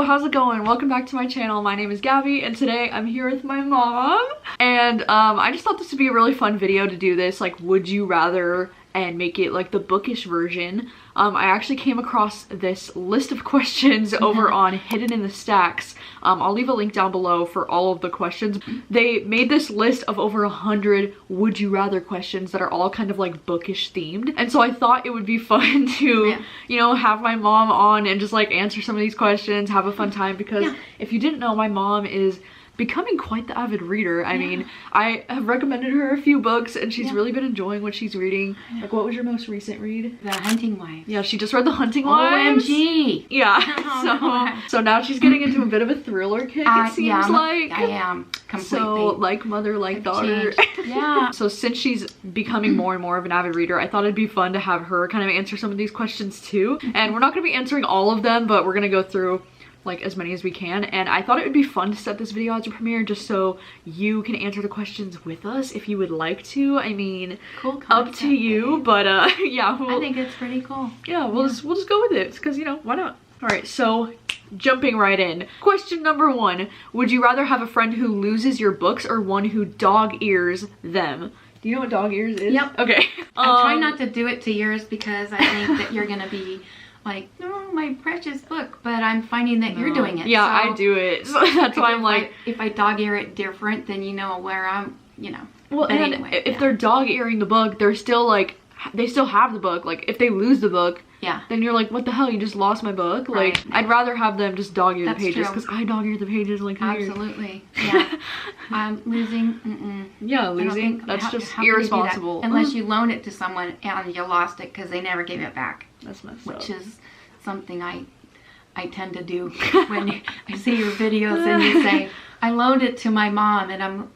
how's it going? Welcome back to my channel. My name is Gabby and today I'm here with my mom. And I just thought this would be a really fun video to do this, like would you rather, and make it like the bookish version. I actually came across this list of questions over on Hidden in the Stacks. I'll leave a link down below for all of the questions. They made this list of over 100 would you rather questions that are all kind of like bookish themed. And so I thought it would be fun to, you know, have my mom on and just like answer some of these questions, have a fun time, because if you didn't know, my mom is becoming quite the avid reader. I mean, I have recommended her a few books and she's really been enjoying what she's reading. Like, what was your most recent read? The Hunting Wives. Yeah, she just read The Hunting Wives. OMG! Yeah, so now she's getting into a bit of a thriller kick, it seems like. I am, completely. So, like mother, like daughter. Yeah. So since she's becoming more and more of an avid reader, I thought it'd be fun to have her kind of answer some of these questions too. And we're not going to be answering all of them, but we're going to go through like as many as we can. And I thought it would be fun to set this video as a premiere just so you can answer the questions with us if you would like to. I mean, cool concept, up to you, but yeah, I think it's pretty cool. Yeah, we'll just go with it because, you know, why not? All right, so jumping right in. Question number 1, would you rather have a friend who loses your books or one who dog ears them? Do you know what dog ears is? Yep. Okay. I try not to do it to yours because I think that you're gonna be like, oh, my precious book, but I'm finding that you're doing it. Yeah, so I do it. So that's why I'm like, if I dog ear it different, then you know where I'm, you know. Well, but and anyway, if they're dog earing the book, they're still like, they still have the book. Like, if they lose the book, then you're like, what the hell? You just lost my book. Like, I'd rather have them just dog ear the pages because I dog ear the pages like absolutely. Yeah. I'm losing. Yeah, losing. That's just irresponsible. That? Unless you loan it to someone and you lost it because they never gave it back. That's messed up. Which is something I tend to do when I see your videos and you say, I loaned it to my mom, and I'm,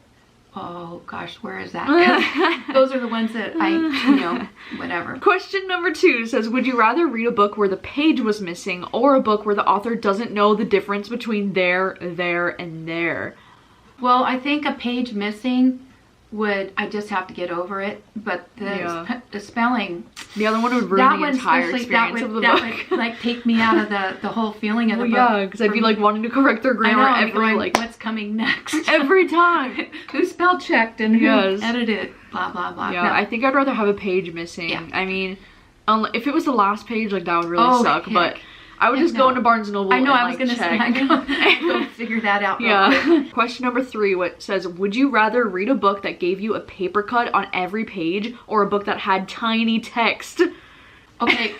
oh gosh, where is that? 'Cause those are the ones that I, you know, whatever. Question number 2 says, would you rather read a book where the page was missing or a book where the author doesn't know the difference between there, and there? Well, I think a page missing would, I just have to get over it, but the spelling, the other one would ruin the entire experience of the book. That would like take me out of the whole feeling of the book. Yeah, because I'd be like wanting to correct their grammar every like, what's coming next? Every time. Who spell checked and who edited, blah blah blah. Yeah, I think I'd rather have a page missing. Yeah. I mean, if it was the last page, like that would really suck, but I would just go into Barnes & Noble and I was like, gonna check. say, go figure that out. Yeah. Question number 3, what says, would you rather read a book that gave you a paper cut on every page or a book that had tiny text? Okay,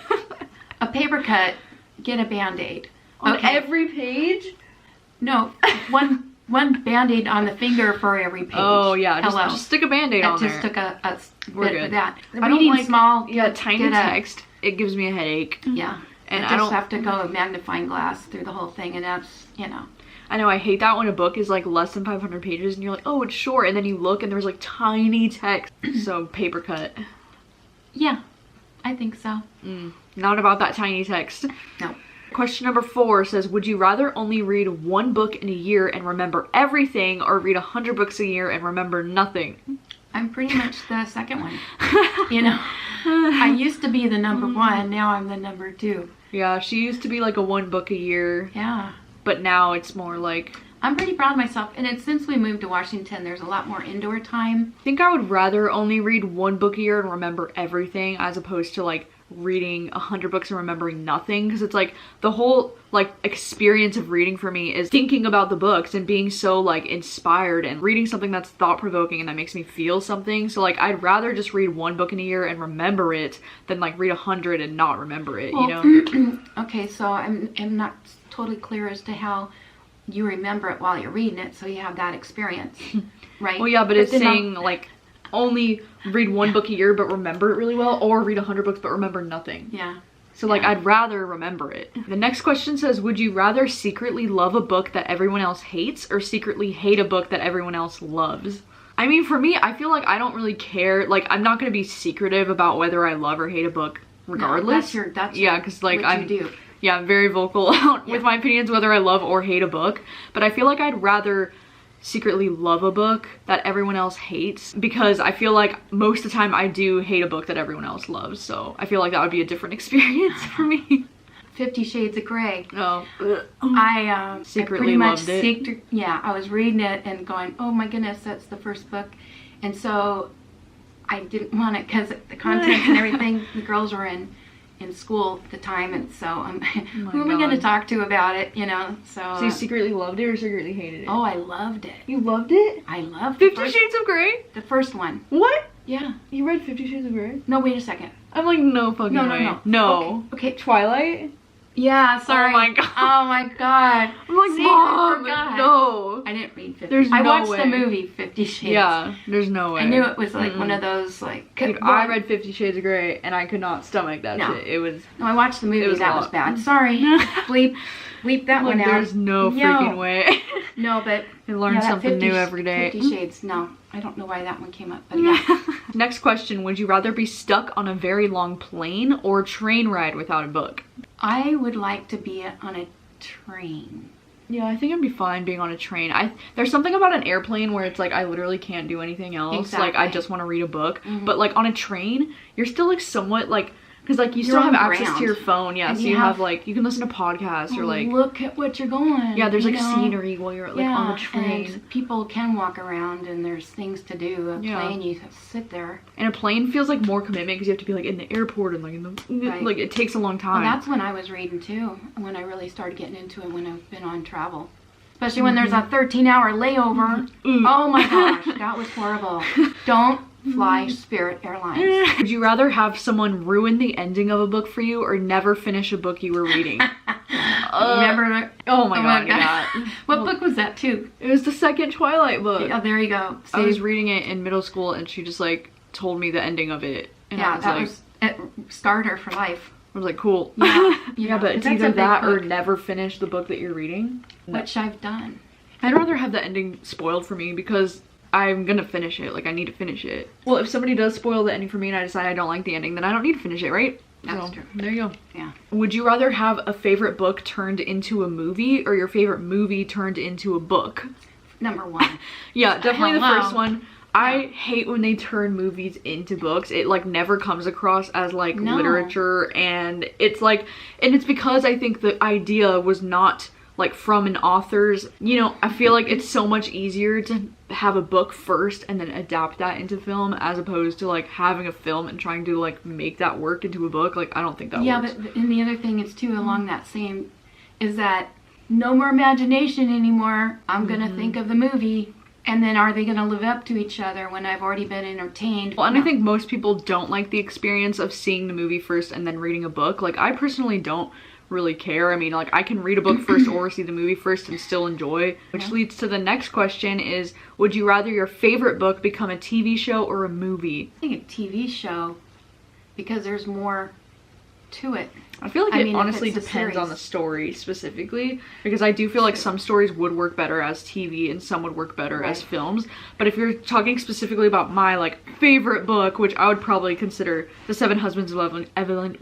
a paper cut, get a Band-Aid. On every page? No, one Band-Aid on the finger for every page. Oh yeah, just stick a Band-Aid on there. Just took a We're bit good. of that. I don't like small. tiny text. It gives me a headache. Yeah. And I just have to go with magnifying glass through the whole thing, and that's, you know. I know, I hate that when a book is like less than 500 pages and you're like, oh, it's short, and then you look and there's like tiny text. So paper cut. Yeah, I think so. Not about that tiny text. No. Question number 4 says, would you rather only read 1 book in a year and remember everything, or read 100 books a year and remember nothing? I'm pretty much the second one. You know, I used to be the number 1, now I'm the number 2. Yeah, she used to be like a 1 book a year. Yeah. But now it's more like... I'm pretty proud of myself. And it's since we moved to Washington, there's a lot more indoor time. I think I would rather only read 1 book a year and remember everything as opposed to like reading 100 books and remembering nothing, because it's like the whole like experience of reading for me is thinking about the books and being so like inspired and reading something that's thought-provoking and that makes me feel something. So like I'd rather just read 1 book in a year and remember it than like read 100 and not remember it, you know? Okay, so I'm not totally clear as to how you remember it while you're reading it, so you have that experience, right? Well, yeah, but it's saying like only read 1 book a year but remember it really well, or read 100 books but remember nothing. Yeah. So like I'd rather remember it. The next question says, would you rather secretly love a book that everyone else hates or secretly hate a book that everyone else loves? I mean, for me, I feel like I don't really care. Like, I'm not going to be secretive about whether I love or hate a book regardless. No, that's yeah, because like what you do. Yeah, I'm very vocal with my opinions whether I love or hate a book. But I feel like I'd rather secretly love a book that everyone else hates, because I feel like most of the time I do hate a book that everyone else loves, so I feel like that would be a different experience for me. 50 Shades of Grey. Oh. I Secretly pretty much loved it. Yeah, I was reading it and going, oh my goodness, that's the first book. And so I didn't want it because the content and everything, the girls were in school at the time, and so who am I going to talk to about it, you know? So you secretly loved it or secretly hated it? Oh, I loved it. You loved it? I loved 50 Shades of Grey? The first one. What? Yeah. You read 50 Shades of Grey? No, wait a second. I'm like, no fucking way. No. Okay. Twilight? Yeah, sorry. Oh my god. Oh my god. I'm like, See, Mom, I forgot. no. I didn't read 50. There's I no watched way. the movie 50 Shades. Yeah, there's no way. I knew it was like one of those like. Dude, I read 50 Shades of Grey and I could not stomach that shit. It was. No, I watched the movie. Was that was bad. Sorry. bleep that one out. There's no freaking way. No, but I learn something new every day. 50 Shades. No, I don't know why that one came up, but yeah. Next question: would you rather be stuck on a very long plane or train ride without a book? I would like to be on a train. Yeah, I think I'd be fine being on a train. There's something about an airplane where it's like I literally can't do anything else. Exactly. Like I just want to read a book. But like on a train, you're still like somewhat like, because like you still have access to your phone. Yeah, and so you have like, you can listen to podcasts or like look at what you're going. Yeah, there's like scenery while you're like on the train. And people can walk around and there's things to do. A plane, you sit there. And a plane feels like more commitment because you have to be like in the airport and like in the like it takes a long time. Well, that's when I was reading too. When I really started getting into it, when I've been on travel. Especially when there's a 13-hour layover. Oh my gosh, that was horrible. Don't fly Spirit Airlines. Would you rather have someone ruin the ending of a book for you or never finish a book you were reading? Remember? Oh my god, yeah. What book was that too? It was the second Twilight book. Oh, there you go. See? I was reading it in middle school and she just like told me the ending of it. And yeah, I was that like, was it starter for life. I was like, cool. Yeah, but it's either that or never finish the book that you're reading. Which I've done. I'd rather have the ending spoiled for me because I'm gonna finish it. Like, I need to finish it. Well, if somebody does spoil the ending for me and I decide I don't like the ending, then I don't need to finish it, right? That's true. There you go. Yeah. Would you rather have a favorite book turned into a movie or your favorite movie turned into a book? Number one. Yeah, definitely the first one. I hate when they turn movies into books. It like never comes across as like literature, and it's like, and it's because I think the idea was not like from an author's, you know, I feel like it's so much easier to have a book first and then adapt that into film as opposed to like having a film and trying to like make that work into a book. Like, I don't think that works. Yeah, but and the other thing is too, along that same, is that no more imagination anymore. I'm gonna think of the movie. And then are they going to live up to each other when I've already been entertained? Well, and I think most people don't like the experience of seeing the movie first and then reading a book. Like, I personally don't really care. I mean, like, I can read a book first or see the movie first and still enjoy. Which leads to the next question is, would you rather your favorite book become a TV show or a movie? I think a TV show, because there's more to it. I feel like it honestly depends on the story specifically, because I do feel like some stories would work better as TV and some would work better as films. But if you're talking specifically about my like favorite book, which I would probably consider The Seven Husbands of Evelyn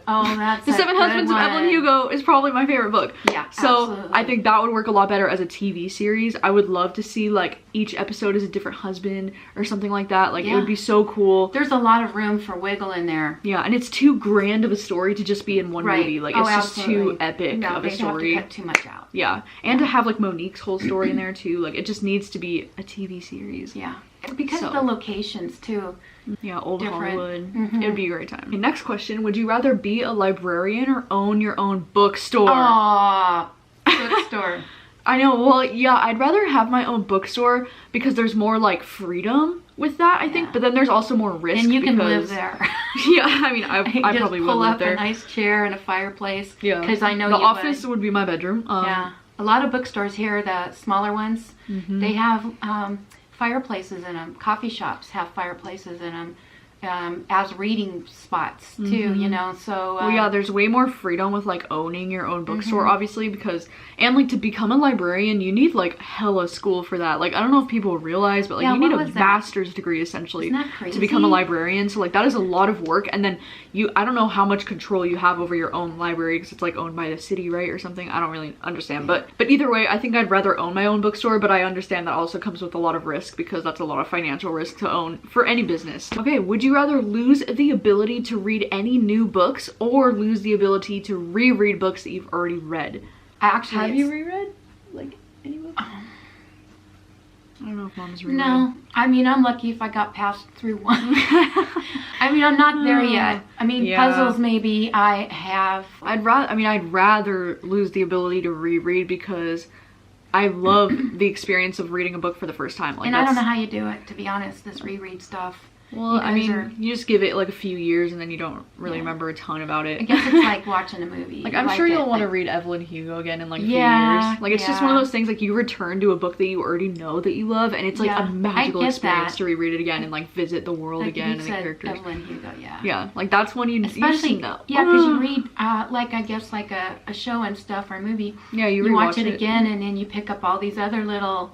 Oh, that's The Seven Husbands of Evelyn Hugo is probably my favorite book. Yeah, so absolutely. I think that would work a lot better as a TV series. I would love to see like each episode is a different husband or something like that. Like, it would be so cool. There's a lot of room for wiggle in there. Yeah, and it's too grand of a story to just be in one movie. Like, it's just too epic of a story. Have to cut too much out. Yeah, and to have like Monique's whole story in there too. Like, it just needs to be a TV series. Yeah, because of the locations too. Yeah, old Hollywood. It would be a great time. Okay, next question: would you rather be a librarian or own your own bookstore? Aww, bookstore. I know. Well, yeah, I'd rather have my own bookstore because there's more like freedom with that, I think. But then there's also more risk. And you can live there. Yeah, I mean, I probably would live there. Pull up a nice chair and a fireplace. Yeah, because I know the office would be my bedroom. Yeah, a lot of bookstores here, the smaller ones, they have fireplaces in them. Coffee shops have fireplaces in them. As reading spots too, you know, so well, yeah, there's way more freedom with like owning your own bookstore, obviously, because and like to become a librarian you need like hella school for that. Like, I don't know if people realize, but like you need a master's degree essentially to become a librarian. So like that is a lot of work, and then I don't know how much control you have over your own library because it's like owned by the city, right, or something. I don't really understand, but either way, I think I'd rather own my own bookstore, but I understand that also comes with a lot of risk because that's a lot of financial risk to own for any business. Okay, would you you rather lose the ability to read any new books or lose the ability to reread books that you've already read? Actually, have you reread like any books? I don't know if Mom's reread. No, I mean, I'm lucky if I got past through one. I mean, I'm not there yet. I mean, puzzles maybe I have. I'd rather lose the ability to reread because I love the experience of reading a book for the first time. Like, and I don't know how you do it, to be honest, this reread stuff. Well, I mean, you just give it like a few years and then you don't really remember a ton about it. I guess it's like watching a movie. Like, I'm sure you'll want to read Evelyn Hugo again in like a few years. Like, it's just one of those things, like, you return to a book that you already know that you love, and it's like a magical experience to reread it again and like visit the world again and the characters. Evelyn Hugo, yeah, like that's when you especially you know. Yeah, because you read like, I guess, like a show and stuff or a movie. Yeah, you watch it again and then you pick up all these other little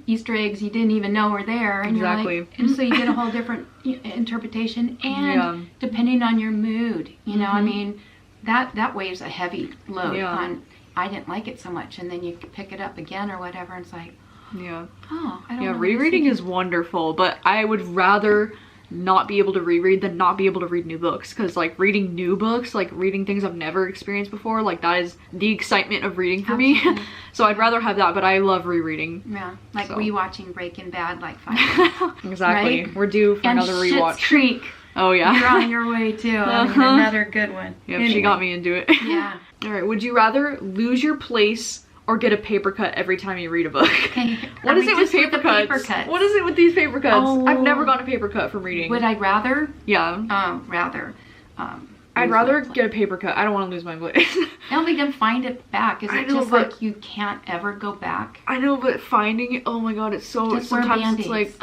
Easter eggs you didn't even know were there, and you're like, and so you get a whole different interpretation, and depending on your mood, you know, I mean, that weighs a heavy load on. I didn't like it so much, and then you pick it up again or whatever, and it's like, I don't know. Rereading is wonderful, but I would rather not be able to reread than not be able to read new books, because like reading new books, like reading things I've never experienced before, like that is the excitement of reading for me. So I'd rather have that, but I love rereading. Yeah, like rewatching Breaking Bad like 5 times. Exactly. Right? We're due for another rewatch. Schitt's Creek. Oh yeah. You're on your way too. I mean, another good one. Yep, anyway. She got me into it. Yeah. Alright, would you rather lose your place or get a paper cut every time you read a book? Okay. What is it with paper cuts? What is it with these paper cuts? Oh. I've never gotten a paper cut from reading. Would I rather? Yeah. Rather. I'd rather get a paper cut. I don't want to lose my place. I don't think I'd find it back. Is it just like you can't ever go back? I know, but finding it, oh my god, it's so, just sometimes it's like,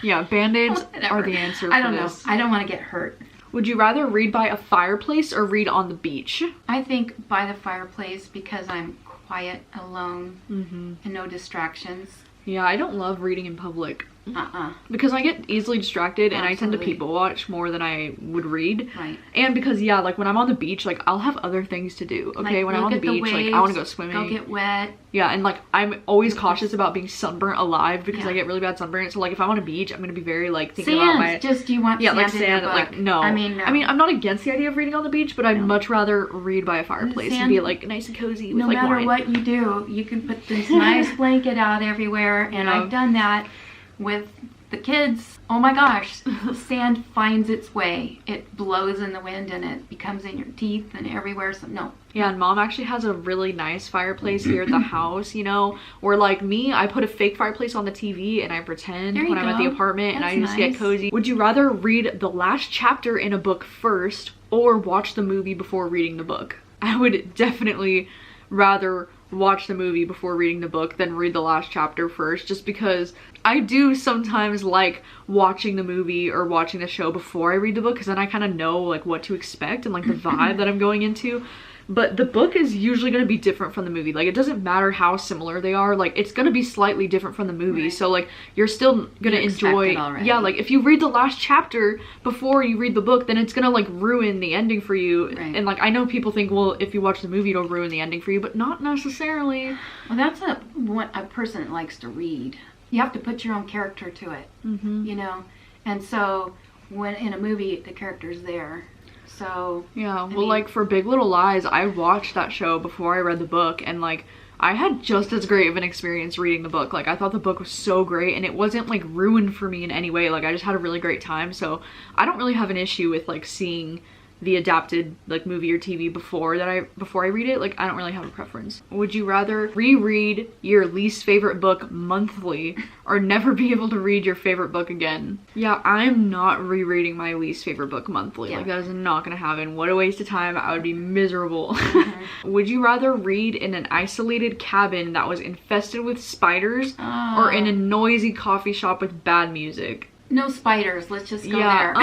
yeah, Band-Aids are the answer I don't for know. this. I don't want to get hurt. Would you rather read by a fireplace or read on the beach? I think by the fireplace, because I'm quiet, alone, and no distractions. Yeah, I don't love reading in public. Because I get easily distracted and I tend to people watch more than I would read. Right. And because, like when I'm on the beach, like I'll have other things to do. Okay, like, when I'm on the beach, like I want to go swimming. Go get wet. Yeah, and like I'm always cautious about being sunburnt alive because I get really bad sunburn. So like if I'm on a beach, I'm gonna be very like thinking about my do you want sand like in sand. your book? Like no. I mean I'm not against the idea of reading on the beach, but I'd much rather read by a fireplace and be like nice and cozy with like wine. No matter what you do, you can put this nice blanket out everywhere, and I've done that with the kids. Oh my gosh, sand finds its way. It blows in the wind and it becomes in your teeth and everywhere. So no. Yeah, and Mom actually has a really nice fireplace here at the house, you know, where like me, I put a fake fireplace on the TV and I pretend when I'm at the apartment and I just get cozy. Would you rather read the last chapter in a book first or watch the movie before reading the book? I would definitely rather watch the movie before reading the book than read the last chapter first, just because I do sometimes like watching the movie or watching the show before I read the book, because then I kind of know like what to expect and like the vibe that I'm going into. But the book is usually going to be different from the movie. Like, it doesn't matter how similar they are. Like, it's going to be slightly different from the movie. Right. So, like, you're still going to enjoy... Yeah, like, if you read the last chapter before you read the book, then it's going to, like, ruin the ending for you. Right. And, like, I know people think, well, if you watch the movie, it'll ruin the ending for you. But not necessarily. Well, that's what a person that likes to read. You have to put your own character to it, you know? And so, when in a movie, the character's there. So yeah, well, I mean, like for Big Little Lies, I watched that show before I read the book, and like I had just as great of an experience reading the book. Like I thought the book was so great, and it wasn't like ruined for me in any way. Like I just had a really great time. So I don't really have an issue with like seeing the adapted like movie or TV before I read it. Like I don't really have a preference. Would you rather reread your least favorite book monthly or never be able to read your favorite book again? Yeah, I'm not rereading my least favorite book monthly. Like that is not gonna happen. What a waste of time. I would be miserable. Would you rather read in an isolated cabin that was infested with spiders or in a noisy coffee shop with bad music? No spiders, let's just go there.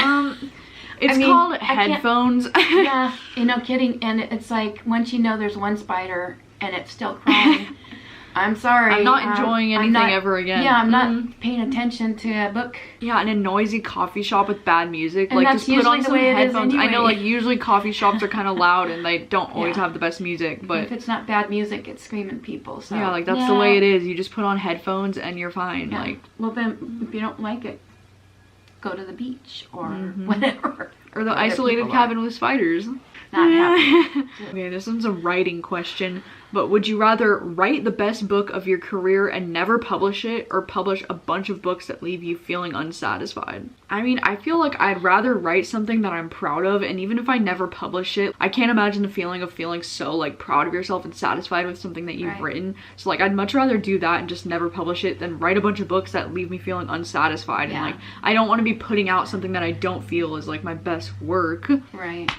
It's called headphones. Yeah, you know, kidding. And it's like, once you know there's one spider and it's still crawling, I'm sorry. I'm not enjoying anything ever again. Yeah, I'm not paying attention to a book. Yeah, in a noisy coffee shop with bad music. And like, that's just put on some headphones. Anyway. I know, like, usually coffee shops are kind of loud and they don't always have the best music, but... And if it's not bad music, it's screaming people, so... Yeah, like, that's the way it is. You just put on headphones and you're fine, like... Well, then, if you don't like it, go to the beach or whatever. Or the isolated cabin with spiders. Not happening. Okay, this one's a writing question, but would you rather write the best book of your career and never publish it, or publish a bunch of books that leave you feeling unsatisfied? I mean, I feel like I'd rather write something that I'm proud of, and even if I never publish it, I can't imagine the feeling of feeling so like proud of yourself and satisfied with something that you've written. So like I'd much rather do that and just never publish it than write a bunch of books that leave me feeling unsatisfied. And like I don't want to be putting out something that I don't feel is like my best work. Right.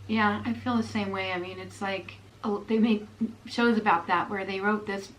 Yeah, I feel the same way. I mean, it's like they make shows about that where they wrote this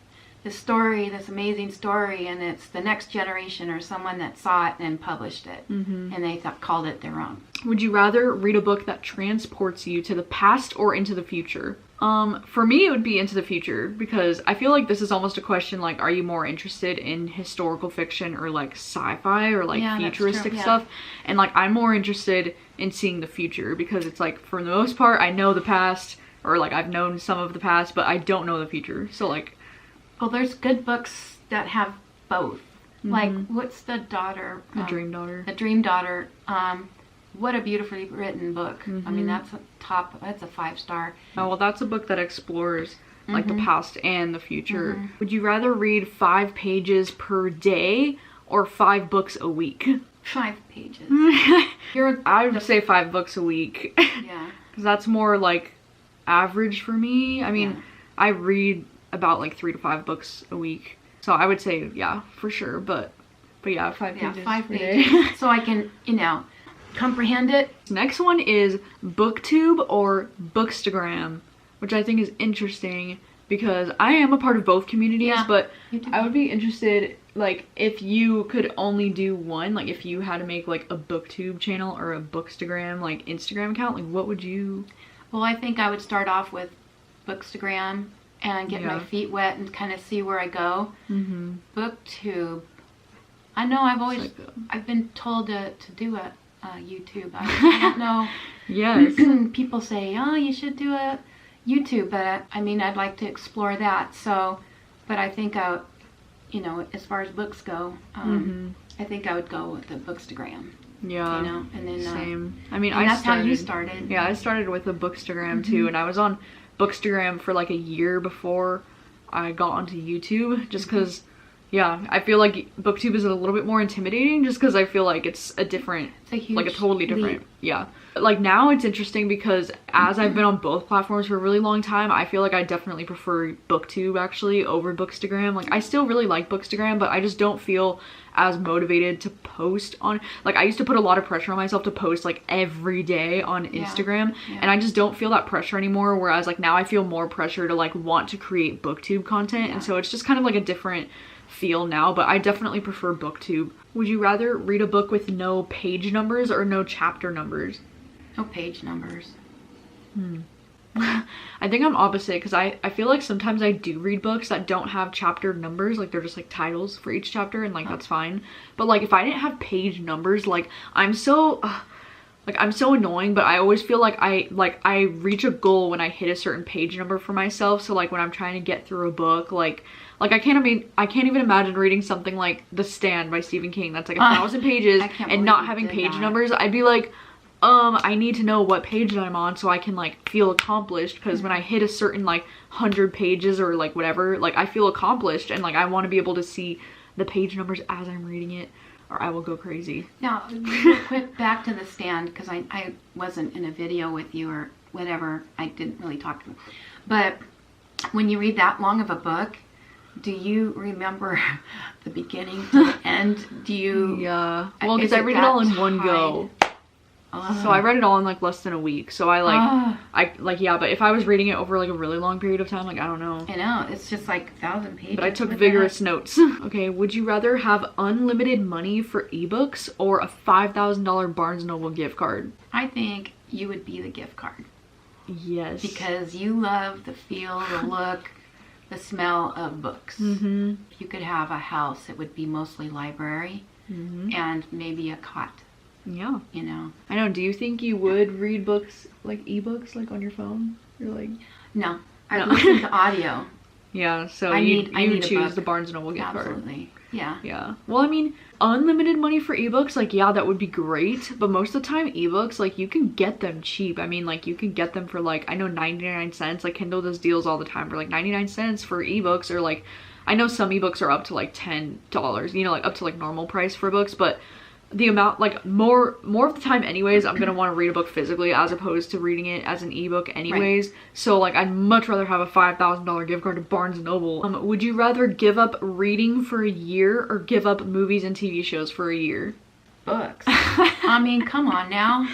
story, this amazing story, and it's the next generation or someone that saw it and published it, and they called it their own. Would you rather read a book that transports you to the past or into the future? For me, it would be into the future, because I feel like this is almost a question like, are you more interested in historical fiction or like sci-fi or like futuristic stuff? And like I'm more interested in seeing the future, because it's like for the most part I know the past, or like I've known some of the past, but I don't know the future. So like, well, there's good books that have both. Like what's The Dream Daughter? The Dream Daughter. What a beautifully written book. I mean, that's a 5-star. Oh, well, that's a book that explores like the past and the future. Would you rather read 5 pages per day or 5 books a week? 5 pages. I would say 5 books a week. Yeah. Because that's more like average for me. I mean, I read about like 3 to 5 books a week. So I would say, yeah, for sure. But yeah, 5 pages. 5 pages. So I can, comprehend it. Next one is Booktube or Bookstagram, which I think is interesting because I am a part of both communities, but I would be interested, like, if you could only do one, like if you had to make like a Booktube channel or a Bookstagram like Instagram account, like what would you? Well, I think I would start off with Bookstagram and get my feet wet and kind of see where I go. Booktube, I know I've been told to do a YouTube. I don't know. Yes. People say, oh, you should do a YouTube, but I mean, I'd like to explore that. So, but I think as far as books go, I think I would go with the Bookstagram. Yeah. And then same. I mean, that's how you started. Yeah, I started with a Bookstagram too, and I was on Bookstagram for like a year before I got onto YouTube, just because. Yeah, I feel like Booktube is a little bit more intimidating just because I feel like it's a different, like a totally different, yeah. But like now it's interesting because as I've been on both platforms for a really long time, I feel like I definitely prefer Booktube actually over Bookstagram. Like I still really like Bookstagram, but I just don't feel as motivated to post on, like I used to put a lot of pressure on myself to post like every day on Instagram, and I just don't feel that pressure anymore, whereas like now I feel more pressure to like want to create Booktube content, and so it's just kind of like a different feel now, but I definitely prefer Booktube. Would you rather read a book with no page numbers or no chapter numbers? No page numbers. I think I'm opposite, because I feel like sometimes I do read books that don't have chapter numbers, like they're just like titles for each chapter, and like that's fine. But like if I didn't have page numbers, like I'm so annoying, but I always feel like I reach a goal when I hit a certain page number for myself. So like when I'm trying to get through a book, like I can't even imagine reading something like The Stand by Stephen King that's like 1,000 pages and not having page numbers. I'd be like, I need to know what page that I'm on so I can like feel accomplished, because when I hit a certain like 100 pages or like whatever, like I feel accomplished, and like I want to be able to see the page numbers as I'm reading it, or I will go crazy. Now, real quick, back to The Stand, because I wasn't in a video with you or whatever. I didn't really talk to you. But when you read that long of a book, do you remember the beginning to the end? Do you? Yeah. Well, because I read it all in one go. So I read it all in like less than a week. So yeah, but if I was reading it over like a really long period of time, like I don't know. I know, it's just like 1,000 pages. But I took vigorous notes. Okay, would you rather have unlimited money for ebooks or a $5,000 Barnes & Noble gift card? I think you would be the gift card. Yes. Because you love the feel, the look, the smell of books. If you could have a house, it would be mostly library and maybe a cot. Yeah. I know. Do you think you would read books, like ebooks, like on your phone? You're like... No. I listen to audio. Yeah, so I you need a choose book. the Barnes & Noble gift card. Absolutely. Yeah. Yeah. Well, I mean, unlimited money for ebooks, like, yeah, that would be great. But most of the time, ebooks, like, you can get them cheap. I mean, like, you can get them for, like, I know 99 cents. Like, Kindle does deals all the time for, like, 99 cents for ebooks. Or, like, I know some ebooks are up to, like, $10. You know, like, up to, like, normal price for books. But the amount, like, more of the time anyways, I'm gonna want to read a book physically as opposed to reading it as an ebook anyways. Right. So, like, I'd much rather have a $5,000 gift card to Barnes & Noble. Would you rather give up reading for a year or give up movies and TV shows for a year? Books. I mean, come on now.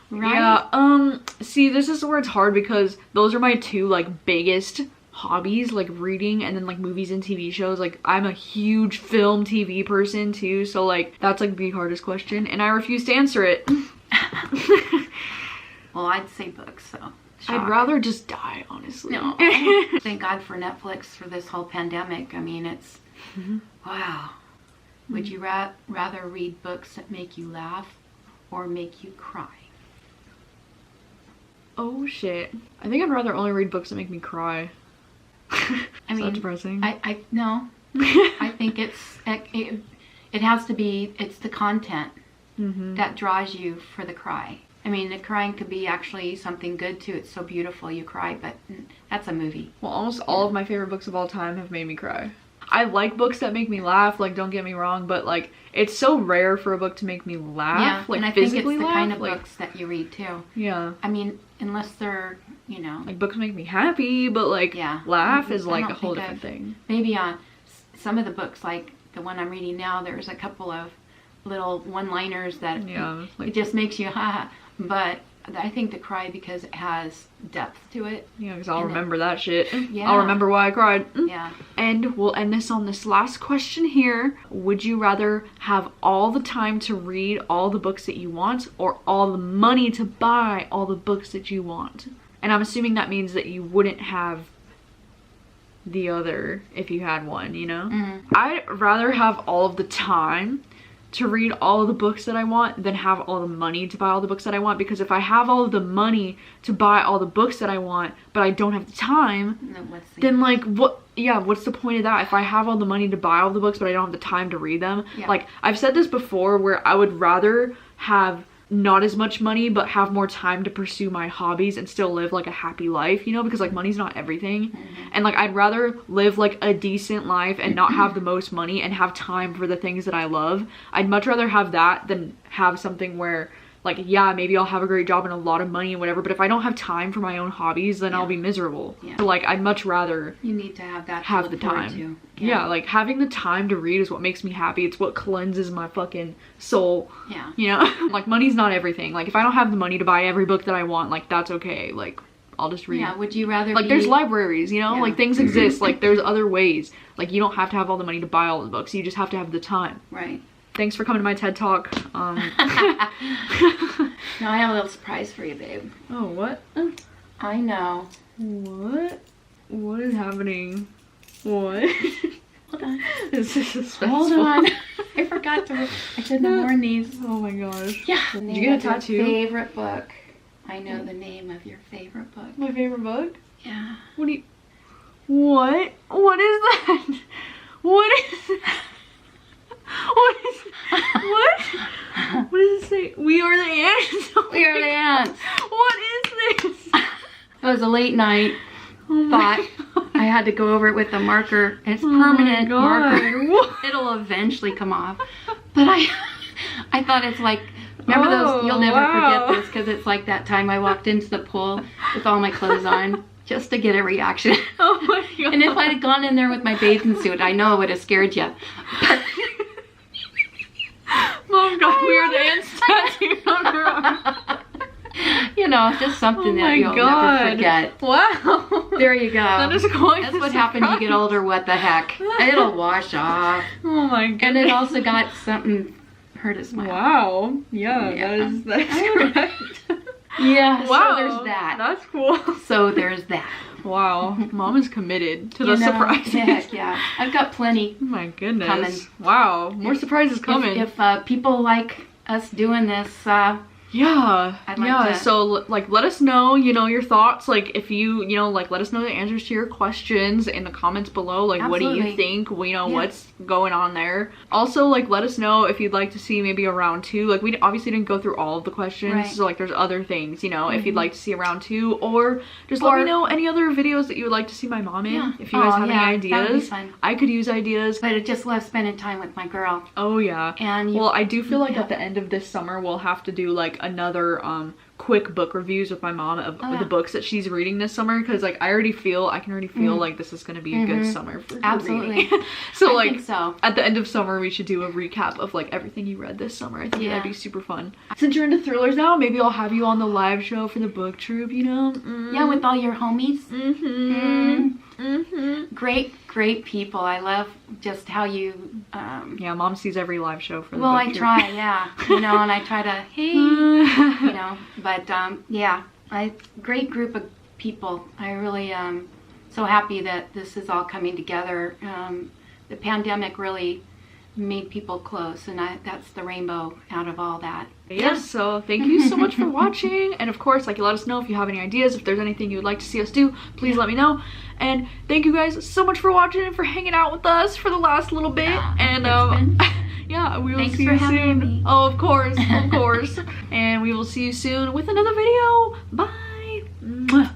Right? Yeah, see, this is where it's hard because those are my two, like, biggest hobbies, like reading and then like movies and TV shows. Like, I'm a huge film TV person too, so like that's like the hardest question and I refuse to answer it. Well, I'd say books, so shock. I'd rather just die, honestly. No. Thank God for Netflix for this whole pandemic. I mean, it's wow. Would you rather read books that make you laugh or make you cry? Oh shit, I think I'd rather only read books that make me cry. I mean, depressing. I no. I think it has to be, it's the content that draws you for the cry. I mean, the crying could be actually something good too. It's so beautiful you cry, but that's a movie. Well, almost all of my favorite books of all time have made me cry. I like books that make me laugh, like, don't get me wrong, but like it's so rare for a book to make me laugh. Yeah, like, and I think it's physically the laugh, kind of like, books that you read too. Yeah. I mean, unless they're, you know, like, books make me happy, but like, yeah, laugh is like a whole different thing. Maybe on some of the books, like the one I'm reading now, there's a couple of little one-liners that like, it just makes you ha. But I think the cry because it has depth to it. Yeah, because I'll remember that shit. Yeah. I'll remember why I cried. Yeah. And we'll end this on this last question here. Would you rather have all the time to read all the books that you want or all the money to buy all the books that you want? And I'm assuming that means that you wouldn't have the other if you had one, you know? I'd rather have all of the time to read all of the books that I want than have all the money to buy all the books that I want, because if I have all of the money to buy all the books that I want but I don't have the time, then like what's the point of that? If I have all the money to buy all the books but I don't have the time to read them, like, I've said this before where I would rather have not as much money but have more time to pursue my hobbies and still live like a happy life, you know, because like money's not everything. And like, I'd rather live like a decent life and not have the most money and have time for the things that I love. I'd much rather have that than have something where like, yeah, maybe I'll have a great job and a lot of money and whatever, but if I don't have time for my own hobbies, then I'll be miserable. So like, I'd much rather you need to have that have the time. Yeah, like having the time to read is what makes me happy. It's what cleanses my fucking soul. Yeah. You know? Like, money's not everything. Like, if I don't have the money to buy every book that I want, like, that's okay. Like, I'll just read. Yeah, would you rather like, there's libraries, you know? Yeah. Like, things exist. Like, there's other ways. Like, you don't have to have all the money to buy all the books. You just have to have the time. Right. Thanks for coming to my TED Talk. Now I have a little surprise for you, babe. Oh, what? I know. What? What is happening? What? Hold on. This is suspenseful. Hold on. I forgot to. I shouldn't have worn these. Oh my gosh. Yeah. Did you get a tattoo? Your favorite book. I know the name of your favorite book. My favorite book? Yeah. What do you... What? What is that? What is... What is... What? What does it say? We are the ants. We are the ants. What is this? It was a late night. Thought I had to go over it with a marker. It's permanent marker. It'll eventually come off. But I thought it's like, remember those, you'll never forget this, because it's like that time I walked into the pool with all my clothes on just to get a reaction. Oh my god. And if I had gone in there with my bathing suit, I know it would have scared you. Mom got weird ants tattooed on her arm. You know, just something that you'll never forget. Wow. There you go. That is quite That's what happens when you get older. What the heck? It'll wash off. Oh my god. And it also got something, hurt his smile. Wow. Yeah, that's correct. Yeah, wow. So there's that. That's cool. So there's that. Wow. Mom is committed to the surprises. Heck yeah. I've got plenty. Oh my goodness. Coming. Wow. More surprises coming. If people like us doing this, Yeah, I'd like to... So like let us know, you know, your thoughts, like if you know, like let us know the answers to your questions in the comments below, like Absolutely. what do you think, you know, what's going on there. Also, like let us know if you'd like to see maybe a round 2. Like we obviously didn't go through all of the questions, Right. so like there's other things, you know, if you'd like to see a round 2, or just let me know any other videos that you would like to see my mom in. If you guys have any ideas, I could use ideas. But I just love spending time with my girl. Oh yeah. And well, I do feel like at the end of this summer we'll have to do like another quick book reviews with my mom of the books that she's reading this summer, because like I can already feel like this is going to be a good summer for Absolutely. So I think so. at the end of summer we should do a recap of like everything you read this summer. I think that'd be super fun. Since you're into thrillers now, maybe I'll have you on the live show for the Booktube, you know. Yeah, with all your homies. Great people. I love just how you yeah, mom sees every live show for the well, Booktube. I try, yeah. You know, and I try to, hey, you know, but yeah, great group of people. I really so happy that this is all coming together. The pandemic really made people close, and that's the rainbow out of all that. Yes, so thank you so much for watching, and of course, like, let us know if you have any ideas, if there's anything you would like to see us do, please let me know. And thank you guys so much for watching and for hanging out with us for the last little bit. And yeah, we will see you soon. Oh, of course. And we will see you soon with another video. Bye.